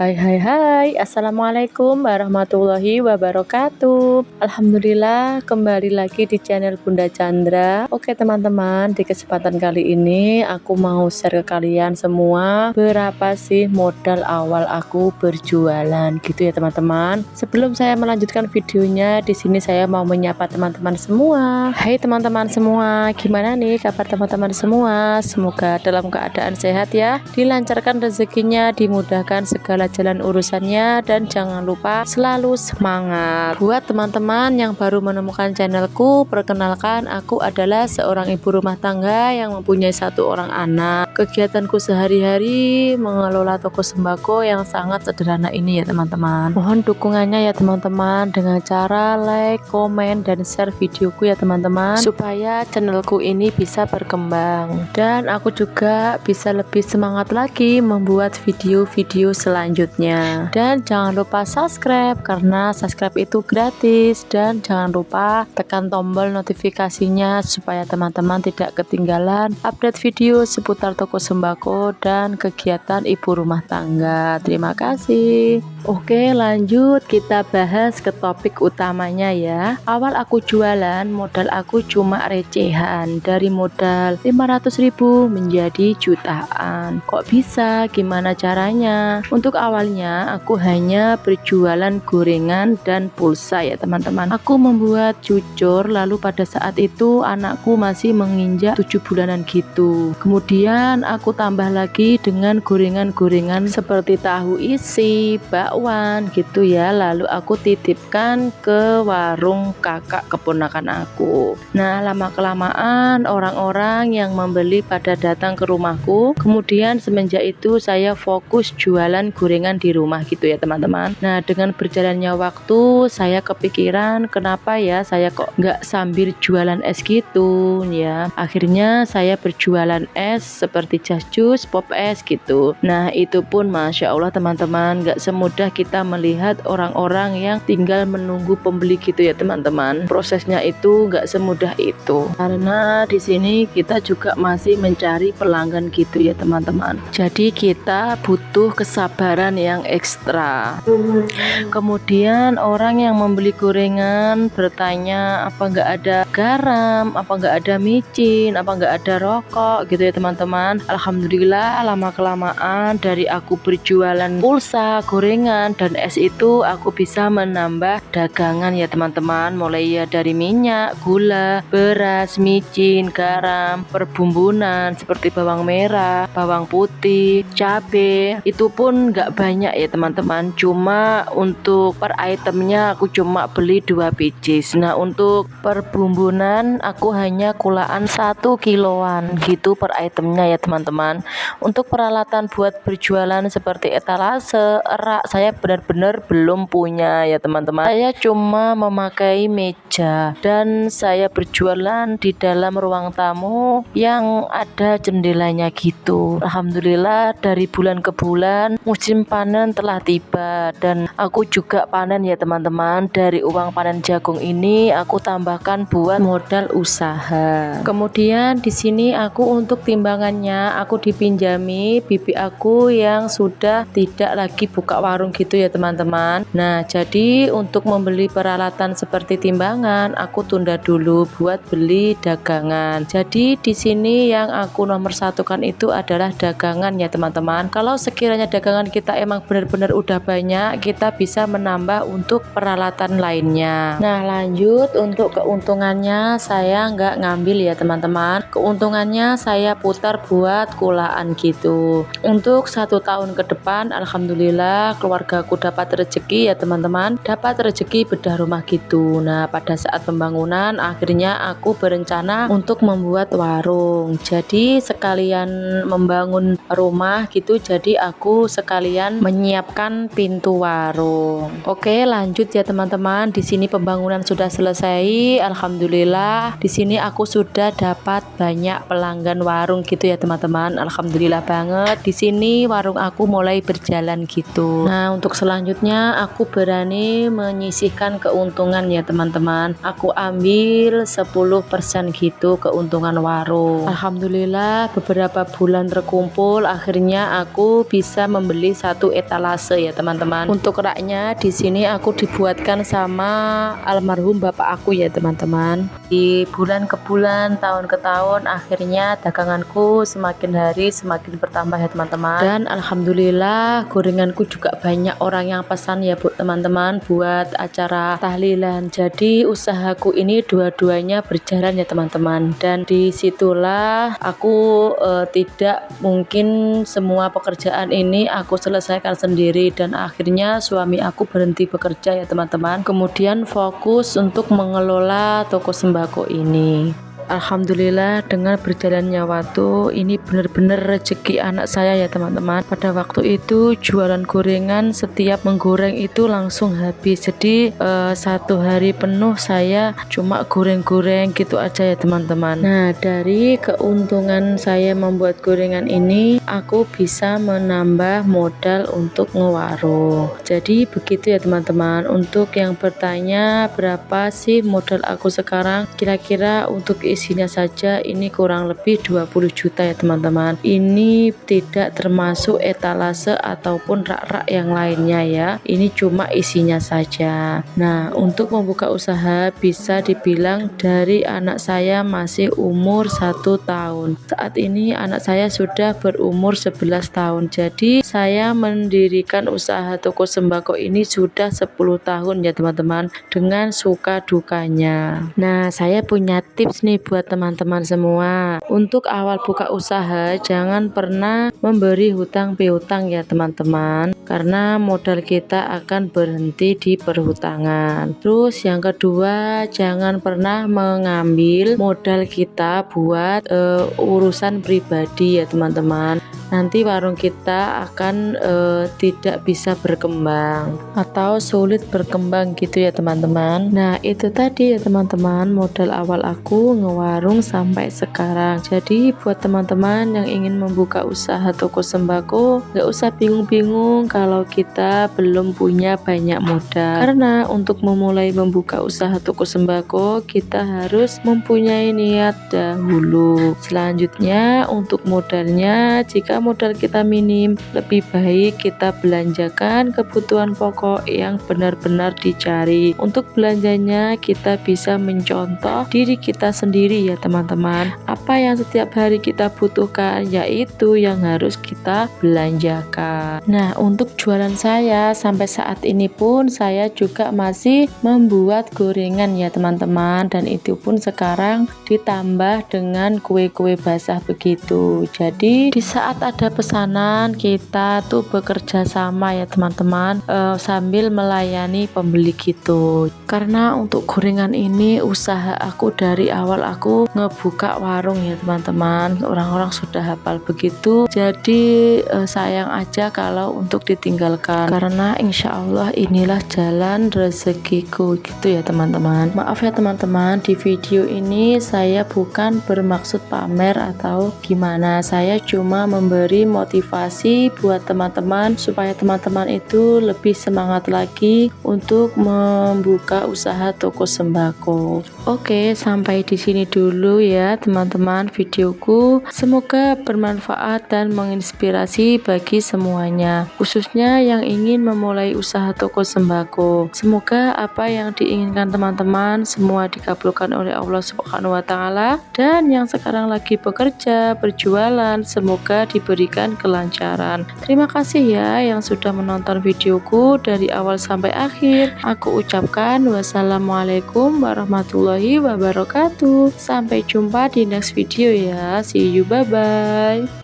Hai hai hai, Assalamualaikum warahmatullahi wabarakatuh. Alhamdulillah kembali lagi di channel Bunda Chandra. Oke teman-teman, di kesempatan kali ini aku mau share ke kalian semua berapa sih modal awal aku berjualan gitu ya teman-teman. Sebelum saya melanjutkan videonya, di sini saya mau menyapa teman-teman semua. Hai teman-teman semua, gimana nih kabar teman-teman semua? Semoga dalam keadaan sehat ya, dilancarkan rezekinya, dimudahkan segala jalan urusannya, dan jangan lupa selalu semangat. Buat teman-teman yang baru menemukan channelku, perkenalkan aku adalah seorang ibu rumah tangga yang mempunyai 1 orang anak. Kegiatanku sehari-hari mengelola toko sembako yang sangat sederhana ini ya teman-teman. Mohon dukungannya ya teman-teman dengan cara like, komen, dan share videoku ya teman-teman, supaya channelku ini bisa berkembang dan aku juga bisa lebih semangat lagi membuat video-video selanjutnya. Dan jangan lupa subscribe karena subscribe itu gratis, dan jangan lupa tekan tombol notifikasinya supaya teman-teman tidak ketinggalan update video seputar toko sembako dan kegiatan ibu rumah tangga. Terima kasih. Oke, lanjut kita bahas ke topik utamanya ya. Awal aku jualan, modal aku cuma recehan, dari modal 500.000 menjadi jutaan. Kok bisa? Gimana caranya? Untuk awalnya aku hanya berjualan gorengan dan pulsa ya teman-teman. Aku membuat jujur, lalu pada saat itu anakku masih menginjak 7 bulanan gitu. Kemudian aku tambah lagi dengan gorengan-gorengan seperti tahu isi, bakwan gitu ya. Lalu aku titipkan ke warung kakak keponakan aku. Nah, lama-kelamaan orang-orang yang membeli pada datang ke rumahku. Kemudian semenjak itu saya fokus jualan gorengan di rumah gitu ya teman-teman. Nah, dengan berjalannya waktu saya kepikiran, kenapa ya saya kok nggak sambil jualan es gitu ya. Akhirnya saya berjualan es seperti jas jus, pop es gitu. Nah, itu pun Masya Allah teman-teman, nggak semudah kita melihat orang-orang yang tinggal menunggu pembeli gitu ya teman-teman. Prosesnya itu nggak semudah itu, karena di sini kita juga masih mencari pelanggan gitu ya teman-teman. Jadi kita butuh kesabaran yang ekstra. Kemudian orang yang membeli gorengan bertanya, apa nggak ada garam, apa nggak ada micin, apa nggak ada rokok gitu ya teman-teman. Alhamdulillah lama-kelamaan dari aku berjualan pulsa, gorengan, dan es itu aku bisa menambah dagangan ya teman-teman. Mulai ya dari minyak, gula, beras, micin, garam, perbumbunan seperti bawang merah, bawang putih, cabai. Itu pun nggak banyak ya teman-teman, cuma untuk per itemnya aku cuma beli 2 biji. Nah, untuk perbumbunan aku hanya kulaan 1 kiloan gitu per itemnya ya teman-teman. Untuk peralatan buat berjualan seperti etalase, rak, saya benar-benar belum punya ya teman-teman. Saya cuma memakai meja dan saya berjualan di dalam ruang tamu yang ada jendelanya gitu. Alhamdulillah dari bulan ke bulan musim panen telah tiba dan aku juga panen ya teman-teman. Dari uang panen jagung ini aku tambahkan buat modal usaha. Kemudian di sini aku untuk timbangannya aku dipinjami bibi aku yang sudah tidak lagi buka warung gitu ya teman-teman. Nah, jadi untuk membeli peralatan seperti timbangan aku tunda dulu buat beli dagangan. Jadi di sini yang aku nomor satukan itu adalah dagangan ya teman-teman. Kalau sekiranya dagangan kita emang benar-benar udah banyak, kita bisa menambah untuk peralatan lainnya. Nah, lanjut untuk keuntungannya saya nggak ngambil ya teman-teman. Keuntungannya saya putar buat kulaan gitu. Untuk 1 tahun ke depan alhamdulillah keluargaku dapat rezeki ya teman-teman, dapat rezeki bedah rumah gitu. Nah, pada saat pembangunan akhirnya aku berencana untuk membuat warung. Jadi sekalian membangun rumah gitu, jadi aku sekalian menyiapkan pintu warung. Oke, lanjut ya teman-teman. Di sini pembangunan sudah selesai. Alhamdulillah di sini aku sudah dapat banyak pelanggan warung gitu ya teman-teman. Alhamdulillah banget di sini warung aku mulai berjalan gitu. Nah, untuk selanjutnya aku berani menyisihkan keuntungan ya teman-teman. Aku ambil 10% gitu keuntungan warung. Alhamdulillah beberapa bulan terkumpul, akhirnya aku bisa membeli satu etalase ya teman-teman. Untuk raknya di sini aku dibuatkan sama almarhum bapak aku ya teman-teman. Di bulan ke bulan, tahun ke tahun, akhirnya daganganku semakin hari semakin bertambah ya teman-teman. Dan alhamdulillah gorenganku juga banyak orang yang pesan ya bu teman-teman buat acara tahlilan. Jadi usahaku ini dua-duanya berjalan ya teman-teman. Dan disitulah aku tidak mungkin semua pekerjaan ini aku selesaikan sendiri, dan akhirnya suami aku berhenti bekerja ya teman-teman, kemudian fokus untuk mengelola toko sembako ini. Alhamdulillah dengan berjalannya waktu ini benar-benar rezeki anak saya ya teman-teman. Pada waktu itu jualan gorengan, setiap menggoreng itu langsung habis. Jadi satu hari penuh saya cuma goreng-goreng gitu aja ya teman-teman. Nah, dari keuntungan saya membuat gorengan ini aku bisa menambah modal untuk ngewarung. Jadi begitu ya teman-teman. Untuk yang bertanya berapa sih modal aku sekarang, kira-kira untuk isinya saja ini kurang lebih 20 juta ya teman-teman. Ini tidak termasuk etalase ataupun rak-rak yang lainnya ya, ini cuma isinya saja. Nah, untuk membuka usaha bisa dibilang dari anak saya masih umur 1 tahun. Saat ini anak saya sudah berumur 11 tahun. Jadi saya mendirikan usaha toko sembako ini sudah 10 tahun ya teman-teman, dengan suka dukanya. Nah, saya punya tips nih buat teman-teman semua. Untuk awal buka usaha jangan pernah memberi hutang piutang ya teman-teman, karena modal kita akan berhenti di perhutangan. Terus yang kedua, jangan pernah mengambil modal kita buat urusan pribadi ya teman-teman. Nanti warung kita akan tidak bisa berkembang atau sulit berkembang gitu ya teman-teman. Nah, itu tadi ya teman-teman modal awal aku ngewarung sampai sekarang. Jadi buat teman-teman yang ingin membuka usaha toko sembako, gak usah bingung-bingung kalau kita belum punya banyak modal, karena untuk memulai membuka usaha toko sembako kita harus mempunyai niat dahulu. Selanjutnya untuk modalnya, jika modal kita minim, lebih baik kita belanjakan kebutuhan pokok yang benar-benar dicari. Untuk belanjanya kita bisa mencontoh diri kita sendiri ya teman-teman. Apa yang setiap hari kita butuhkan, yaitu yang harus kita belanjakan. Nah, untuk jualan saya sampai saat ini pun saya juga masih membuat gorengan ya teman-teman, dan itu pun sekarang ditambah dengan kue-kue basah begitu. Jadi di saat ada pesanan kita tuh bekerja sama ya teman-teman, sambil melayani pembeli gitu. Karena untuk gorengan ini usaha aku dari awal aku ngebuka warung ya teman-teman, orang-orang sudah hafal begitu. Jadi sayang aja kalau untuk ditinggalkan, karena insya Allah inilah jalan rezekiku gitu ya teman-teman. Maaf ya teman-teman, di video ini saya bukan bermaksud pamer atau gimana, saya cuma memberi motivasi buat teman-teman supaya teman-teman itu lebih semangat lagi untuk membuka usaha toko sembako. Oke, sampai di sini dulu ya teman-teman videoku. Semoga bermanfaat dan menginspirasi bagi semuanya, khususnya yang ingin memulai usaha toko sembako. Semoga apa yang diinginkan teman-teman semua dikabulkan oleh Allah Subhanahu wa taala, dan yang sekarang lagi bekerja, berjualan, semoga diberikan kelancaran. Terima kasih ya yang sudah menonton videoku dari awal sampai akhir. Aku ucapkan wassalamualaikum warahmatullahi wabarakatuh. Sampai jumpa di next video ya. See you, bye bye.